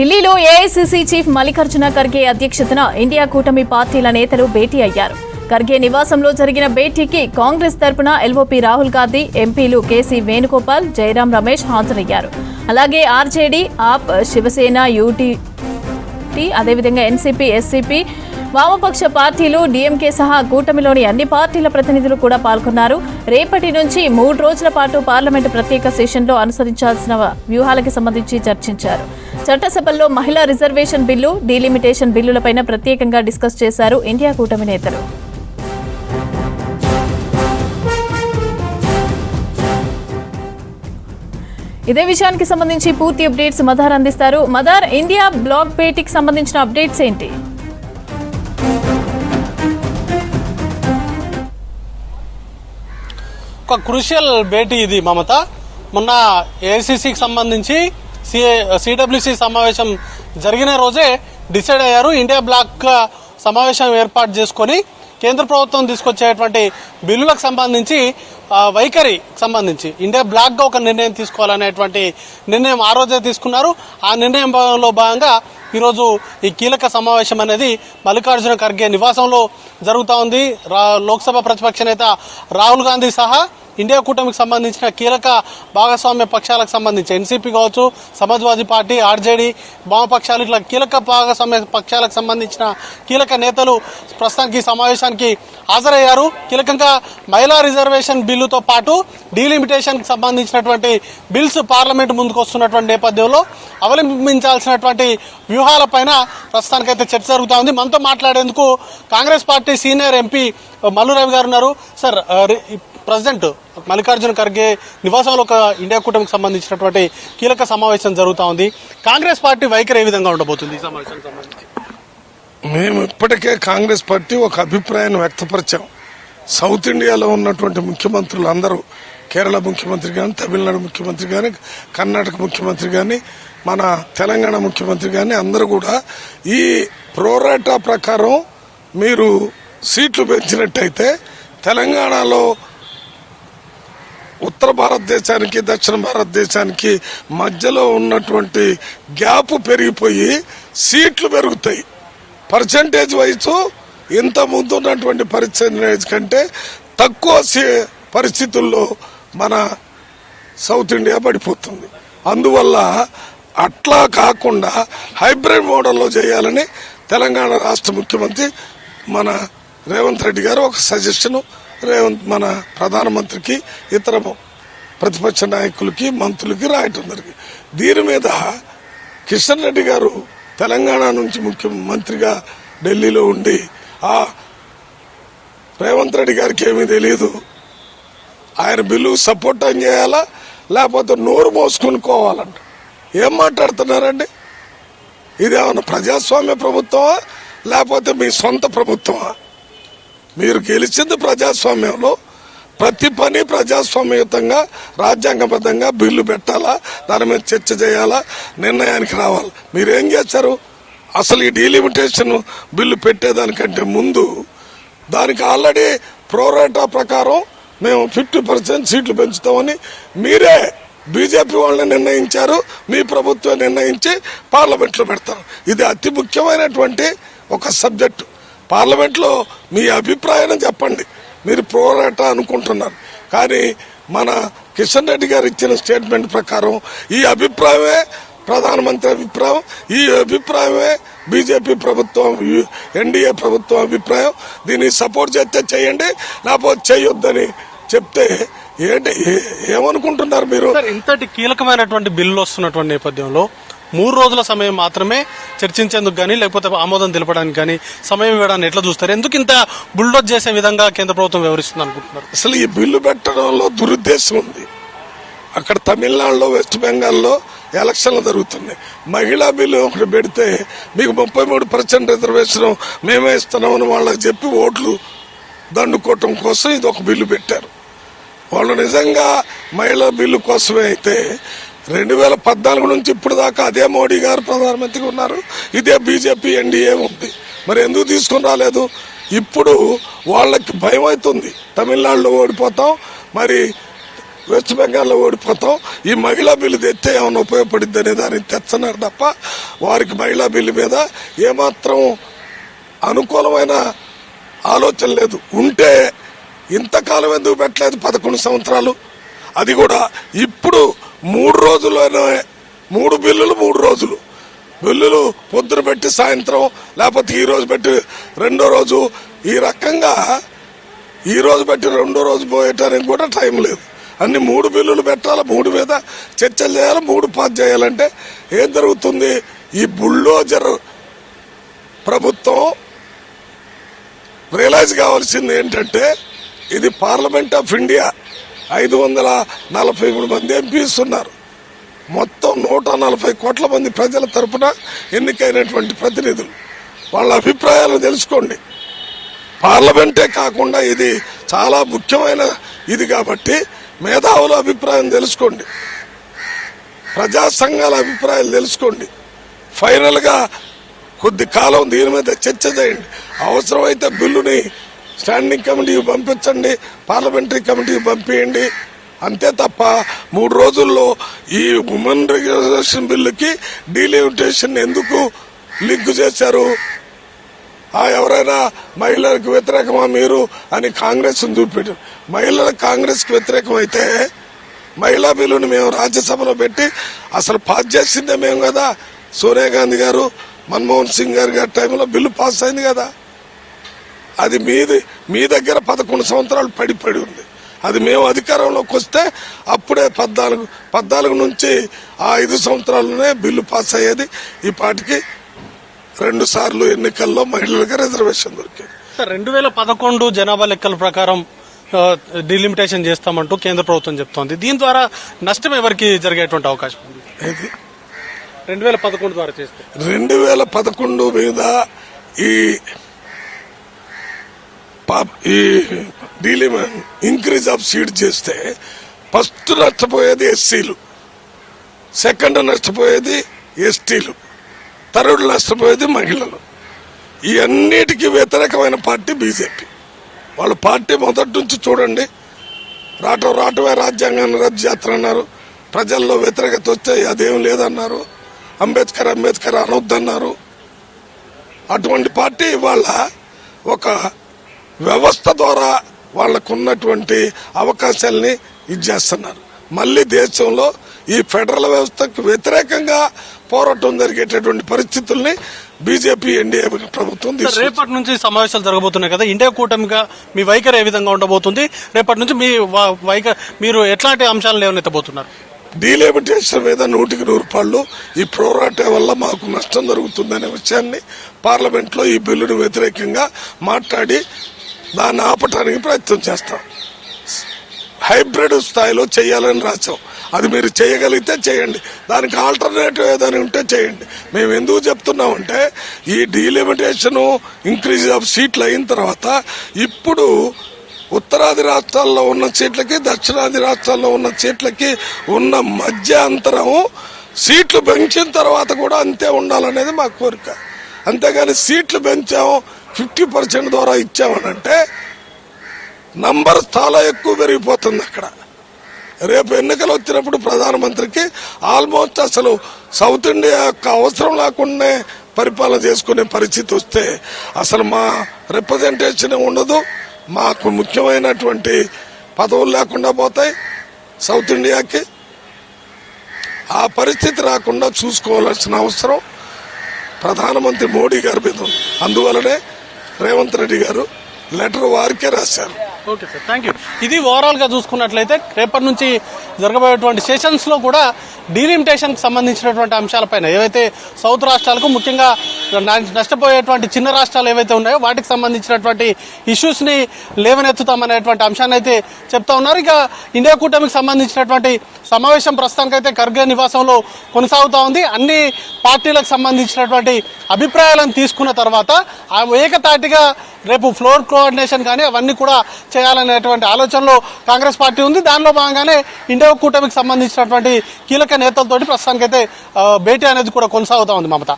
ఢిల్లీలో AICC chief Mallikarjuna Kharge అధ్యక్షతన India కూటమి పార్టీల నేతలు భేటీ అయ్యారు. ఖర్గే నివాసంలో జరిగిన భేటీకి కాంగ్రెస్ తరపున ఎల్ఓపీ రాహుల్ గాంధీ, ఎంపీలు కేసీ వేణుగోపాల్, జయరాం రమేష్ హాజరయ్యారు. అలాగే ఆర్జేడీ, ఆప్, శివసేన, యూటీటీ, అదేవిధంగా ఎన్సీపీ, ఎస్సీపీ, వామపక్ష పార్టీలు, డీఎంకే సహా కూటమిలోని అన్ని పార్టీల ప్రతినిధులు కూడా పాల్గొన్నారు. రేపటి నుంచి 3 రోజుల పాటు పార్లమెంటు ప్రత్యేక సెషన్లో అనుసరించాల్సిన వ్యూహాలకు సంబంధించి చర్చించారు. చట్టసభల్లో మహిళా రిజర్వేషన్ బిల్లు, డీలిమిటేషన్ బిల్లులపైన ప్రత్యేకంగా డిస్కస్ చేశారు ఇండియా కూటమి నేతలు. ఇదే విషయానికి సంబంధించి పూర్తి అప్డేట్స్ మదార్ అందిస్తారు. మదార్, ఇండియా బ్లాక్ భేటీకి సంబంధించిన అప్డేట్స్ ఏంటి? ఒక క్రూషియల్ భేటీ ఇది మమత. మొన్న ఏఐసీసీకి సంబంధించి సిడబ్ల్యూసీ సమావేశం జరిగిన రోజే డిసైడ్ అయ్యారు. ఇండియా బ్లాక్ సమావేశం ఏర్పాటు చేసుకొని కేంద్ర ప్రభుత్వం తీసుకొచ్చేటువంటి బిల్లులకు సంబంధించి వైఖరికి సంబంధించి ఇండియా బ్లాక్గా ఒక నిర్ణయం తీసుకోవాలనేటువంటి నిర్ణయం ఆ రోజే తీసుకున్నారు. ఆ నిర్ణయంలో భాగంగా ఈరోజు ఈ కీలక సమావేశం అనేది మల్లికార్జున ఖర్గే నివాసంలో జరుగుతూ ఉంది. లోక్సభ ప్రతిపక్ష నేత రాహుల్ గాంధీ సహా ఇండియా కూటమికి సంబంధించిన కీలక భాగస్వామ్య పక్షాలకు సంబంధించి ఎన్సీపీ కావచ్చు, సమాజ్వాదీ పార్టీ, ఆర్జేడీ, వామపక్షాలు, ఇట్లా కీలక భాగస్వామ్య పక్షాలకు సంబంధించిన కీలక నేతలు ప్రస్తుతానికి ఈ సమావేశానికి హాజరయ్యారు. కీలకంగా మహిళా రిజర్వేషన్ బిల్లుతో పాటు డీలిమిటేషన్కి సంబంధించినటువంటి బిల్స్ పార్లమెంటు ముందుకు వస్తున్నటువంటి నేపథ్యంలో అవలంబించాల్సినటువంటి వ్యూహాలపైన ప్రస్తుతానికైతే చర్చ జరుగుతూ ఉంది. మనతో మాట్లాడేందుకు Congress party senior MP Mallu Ravi గారు ఉన్నారు. సార్, ప్రెసిడెంట్ మల్లికార్జున ఖర్గే నివాసంలో ఒక ఇండియా కూటమికి సంబంధించినటువంటి కీలక సమావేశం జరుగుతూ ఉంది. కాంగ్రెస్ పార్టీ వైఖరి ఏ విధంగా ఉండబోతుంది ఈ సమావేశానికి సంబంధించి? మేము ఇప్పటికే కాంగ్రెస్ పార్టీ ఒక అభిప్రాయాన్ని వ్యక్తపరిచాం. సౌత్ ఇండియాలో ఉన్నటువంటి ముఖ్యమంత్రులు అందరూ, కేరళ ముఖ్యమంత్రి కానీ, తమిళనాడు ముఖ్యమంత్రి కానీ, కర్ణాటక ముఖ్యమంత్రి కానీ, మన తెలంగాణ ముఖ్యమంత్రి కానీ అందరూ కూడా ఈ ప్రోరాటా ప్రకారం మీరు సీట్లు పెంచినట్టయితే తెలంగాణలో ఉత్తర భారతదేశానికి, దక్షిణ భారతదేశానికి మధ్యలో ఉన్నటువంటి గ్యాప్ పెరిగిపోయి సీట్లు పెరుగుతాయి. పర్సంటేజ్ వైజ్ ఇంత ముందు ఉన్నటువంటి పర్సంటేజ్ కంటే తక్కువ పరిస్థితుల్లో మన సౌత్ ఇండియా పడిపోతుంది. అందువల్ల అట్లా కాకుండా హైబ్రిడ్ మోడల్లో చేయాలని తెలంగాణ రాష్ట్ర ముఖ్యమంత్రి మన రేవంత్ రెడ్డి గారు ఒక సజెషన్ మన ప్రధానమంత్రికి, ఇతర ప్రతిపక్ష నాయకులకి, మంత్రులకి రాయటం జరిగింది. దీని మీద కిషన్ రెడ్డి గారు తెలంగాణ నుంచి ముఖ్యమంత్రిగా ఢిల్లీలో ఉండి ఆ రేవంత్ రెడ్డి గారికి ఏమీ తెలియదు. ఆయన బిల్లు సపోర్ట్ అని చేయాలా, లేకపోతే నోరు మోసుకునుకోవాలంట. ఏం మాట్లాడుతున్నారండి? ఇదేమన్నా ప్రజాస్వామ్య ప్రభుత్వమా, లేకపోతే మీ సొంత ప్రభుత్వమా? మీరు గెలిచింది ప్రజాస్వామ్యంలో. ప్రతి పని ప్రజాస్వామ్యయుతంగా, రాజ్యాంగబద్ధంగా బిల్లు పెట్టాలా, దాని మీద చర్చ చేయాలా, నిర్ణయానికి రావాలి. మీరేం చేశారు? అసలు ఈ డీలిమిటేషన్ బిల్లు పెట్టేదానికంటే ముందు దానికి ఆల్రెడీ ప్రోరాటా ప్రకారం మేము 50% సీట్లు పెంచుతామని మీరే బీజేపీ వాళ్ళని నిర్ణయించారు. మీ ప్రభుత్వం నిర్ణయించి పార్లమెంట్లో పెడతారు. ఇది అతి ముఖ్యమైనటువంటి ఒక సబ్జెక్టు. పార్లమెంట్లో మీ అభిప్రాయాన్ని చెప్పండి. మీరు ప్రోరాటా అనుకుంటున్నారు, కానీ మన కిషన్ రెడ్డి గారు ఇచ్చిన స్టేట్మెంట్ ప్రకారం ఈ అభిప్రాయమే ప్రధానమంత్రి అభిప్రాయం, ఈ అభిప్రాయమే బీజేపీ ప్రభుత్వం, ఎన్డీఏ ప్రభుత్వం అభిప్రాయం. దీన్ని సపోర్ట్ చేస్తే చేయండి, లేకపోతే చేయొద్దని చెప్తే ఏంటి, ఏమనుకుంటున్నారు మీరు? ఇంతటి కీలకమైనటువంటి బిల్లు వస్తున్నటువంటి నేపథ్యంలో 3 రోజుల సమయం మాత్రమే చర్చించేందుకు కానీ, లేకపోతే ఆమోదం తెలపడానికి కానీ సమయం ఇవ్వడాన్ని ఎట్లా చూస్తారు? ఎందుకు ఇంత బుల్డోజ్ చేసే విధంగా కేంద్ర ప్రభుత్వం వ్యవహరిస్తుంది అనుకుంటున్నారు? అసలు ఈ బిల్లు పెట్టడంలో దురుద్దేశం ఉంది. అక్కడ తమిళనాడులో, వెస్ట్ బెంగాల్లో ఎలక్షన్లు జరుగుతున్నాయి. మహిళా బిల్లు ఒకటి పెడితే మీకు 33% రిజర్వేషన్ మేమే ఇస్తున్నామని వాళ్ళకి చెప్పి ఓట్లు దండుకోవటం కోసం ఇది ఒక బిల్లు పెట్టారు. వాళ్ళు నిజంగా మహిళా బిల్లు కోసమే అయితే 2014 నుంచి ఇప్పుడు దాకా అదే మోడీ గారు ప్రధానమంత్రిగా ఉన్నారు, ఇదే బీజేపీ ఎన్డీఏ ఉంది. మరి ఎందుకు తీసుకుని రాలేదు? ఇప్పుడు వాళ్ళకి భయం అవుతుంది, తమిళనాడులో ఓడిపోతాం, మరి వెస్ట్ బెంగాల్లో ఓడిపోతాం, ఈ మహిళా బిల్లు తెస్తే ఏమైనా ఉపయోగపడిద్ది అనే దాన్ని తెచ్చన్నారు తప్ప వారికి మహిళా బిల్లు మీద ఏమాత్రం అనుకూలమైన ఆలోచన లేదు. ఉంటే ఇంతకాలం ఎందుకు పెట్టలేదు 11 సంవత్సరాలు? అది కూడా ఇప్పుడు 3 రోజుల్లోనే 3 బిల్లులు 3 రోజులు బిల్లులు పొద్దున పెట్టి సాయంత్రం, లేకపోతే ఈ రోజు పెట్టి రెండో రోజు, ఈ రకంగా ఈ రోజు పెట్టి రెండో రోజు పోయటానికి కూడా టైం లేదు. అన్ని 3 బిల్లులు పెట్టాలి, 3 మీద చర్చలు చేయాలి, 3 పాస్ చేయాలంటే ఏం జరుగుతుంది? ఈ బుల్డోజర్ ప్రభుత్వం రియలైజ్ కావాల్సింది ఏంటంటే ఇది పార్లమెంట్ ఆఫ్ ఇండియా, 543 మంది ఎంపీస్ ఉన్నారు, మొత్తం 140 కోట్ల మంది ప్రజల తరపున ఎన్నికైనటువంటి ప్రతినిధులు. వాళ్ళ అభిప్రాయాలు తెలుసుకోండి. పార్లమెంటే కాకుండా ఇది చాలా ముఖ్యమైన ఇది కాబట్టి మేధావుల అభిప్రాయం తెలుసుకోండి, ప్రజా సంఘాల అభిప్రాయాలు తెలుసుకోండి. ఫైనల్గా కొద్ది కాలం దీని మీద చర్చ చేయండి. అవసరమైతే బిల్లుని స్టాండింగ్ కమిటీకి పంపించండి, పార్లమెంటరీ కమిటీకి పంపించండి. అంతే తప్ప 3 రోజుల్లో ఈ ఉమెన్ రిజర్వేషన్ బిల్లుకి డీలిమిటేషన్ ఎందుకు లింక్ చేశారు? ఎవరైనా మహిళలకు వ్యతిరేకమా మీరు అని కాంగ్రెస్ చూపెట్టారు. మహిళలకు కాంగ్రెస్కి వ్యతిరేకం అయితే మహిళా బిల్లుని మేము రాజ్యసభలో పెట్టి అసలు పాస్ చేసిందే మేము కదా. సోనియా గాంధీ గారు, మన్మోహన్ సింగ్ గారి టైంలో బిల్లు పాస్ అయింది కదా. అది మీ దగ్గర 11 సంవత్సరాలు పడి ఉంది. అది మేము అధికారంలోకి వస్తే అప్పుడే 14 నుంచి ఆ 5 సంవత్సరాల్లోనే బిల్లు పాస్ అయ్యేది. ఈ పాటికి 2 సార్లు ఎన్నికల్లో మహిళలకు రిజర్వేషన్ దొరికింది. 2011 జనాభా లెక్కల ప్రకారం డిలిమిటేషన్ చేస్తామంటూ కేంద్ర ప్రభుత్వం చెప్తోంది. దీని ద్వారా నష్టం ఎవరికి జరిగేటువంటి అవకాశం ఉంది? 2011 ద్వారా చేస్తే 2011 మీద ఈ ఇంక్రీజ్ ఆఫ్ సీట్ చేస్తే ఫస్ట్ నష్టపోయేది ఎస్సీలు, సెకండ్ నష్టపోయేది ఎస్టీలు, థర్డ్ నష్టపోయేది మహిళలు. ఈ అన్నిటికీ వ్యతిరేకమైన పార్టీ బీజేపీ. వాళ్ళ పార్టీ మొదటి నుంచి చూడండి, రావటమే రాజ్యాంగాన్ని రద్దు చేస్తారన్నారు, ప్రజల్లో వ్యతిరేకత వస్తే అదేం లేదన్నారు, అంబేద్కర్ అనొద్దన్నారు. అటువంటి పార్టీ వాళ్ళ ఒక వ్యవస్థ ద్వారా వాళ్లకున్నటువంటి అవకాశాలని ఇచ్చేస్తున్నారు. మళ్ళీ దేశంలో ఈ ఫెడరల్ వ్యవస్థకు వ్యతిరేకంగా పోరాటం జరిగేటటువంటి పరిస్థితుల్ని బీజేపీ ఎన్డీఏ ప్రభుత్వం రేపటి నుంచి సమావేశాలు జరగబోతున్నాయి కదా, ఇండియా కూటమిగా మీ వైఖరి ఏ విధంగా ఉండబోతుంది? రేపటి నుంచి మీ మీరు ఎట్లాంటి అంశాలను లేవనెత్తబోతున్నారు? డీలిమిటేషన్ మీద 100కి 100 ఈ పోరాటం వల్ల మాకు నష్టం జరుగుతుందనే విషయాన్ని పార్లమెంట్లో ఈ బిల్లును వ్యతిరేకంగా మాట్లాడి దాన్ని ఆపటానికి ప్రయత్నం చేస్తాం. హైబ్రిడ్ స్థాయిలో చేయాలని రాసాం. అది మీరు చేయగలిగితే చేయండి, దానికి ఆల్టర్నేటివ్ ఏదైనా ఉంటే చేయండి. మేము ఎందుకు చెప్తున్నామంటే ఈ డీలిమిటేషన్ ఇంక్రీజ్ ఆఫ్ సీట్లు అయిన తర్వాత ఇప్పుడు ఉత్తరాది రాష్ట్రాల్లో ఉన్న సీట్లకి దక్షిణాది రాష్ట్రాల్లో ఉన్న సీట్లకి ఉన్న మధ్య అంతరం సీట్లు పెంచిన తర్వాత కూడా అంతే ఉండాలనేది మా కోరిక. అంతేగాని సీట్లు పెంచాము 50% ద్వారా ఇచ్చామనంటే నంబర్ చాలా ఎక్కువ పెరిగిపోతుంది. అక్కడ రేపు ఎన్నికలు వచ్చినప్పుడు ప్రధానమంత్రికి ఆల్మోస్ట్ అసలు సౌత్ ఇండియా యొక్క అవసరం లేకుండానే పరిపాలన చేసుకునే పరిస్థితి వస్తే అసలు మా రిప్రజెంటేషన్ ఉండదు, మాకు ముఖ్యమైనటువంటి పదవులు లేకుండా పోతాయి సౌత్ ఇండియాకి. ఆ పరిస్థితి రాకుండా చూసుకోవాల్సిన అవసరం ప్రధానమంత్రి మోడీ గారి మీద ఉంది. అందువలనే రేవంత్ రెడ్డి గారు లెటర్ వారికే రాశారు. Okay sir, thank you. ఇది ఓవరాల్ గా చూసుకున్నట్లయితే రేపటి నుంచి జరగబోయేటువంటి సెషన్స్ లో కూడా డీలిమిటేషన్ కి సంబంధించినటువంటి అంశాలపైన ఏవైతే సౌత్ రాష్ట్రాలకు ముఖ్యంగా నష్టపోయేటువంటి చిన్న రాష్ట్రాలు ఏవైతే ఉన్నాయో వాటికి సంబంధించినటువంటి ఇష్యూస్ ని లేవనెత్తుతామనేటువంటి అంశాన్ని అయితే చెప్తా ఉన్నారు. ఇక ఇండియా కూటమికి సంబంధించినటువంటి సమావేశం ప్రస్తుతానికైతే ఖర్గే నివాసంలో కొనసాగుతూ ఉంది. అన్ని పార్టీలకు సంబంధించినటువంటి అభిప్రాయాలను తీసుకున్న తర్వాత ఆ ఏకతాటిగా రేపు ఫ్లోర్ కోఆర్డినేషన్ కానీ అవన్నీ కూడా చేయాలనేటువంటి ఆలోచనలో కాంగ్రెస్ పార్టీ ఉంది. దానిలో భాగంగానే ఇండియా కూటమికి సంబంధించినటువంటి కీలక నేతలతోటి ప్రస్తుతానికైతే భేటీ అనేది కూడా కొనసాగుతూ ఉంది. మమత.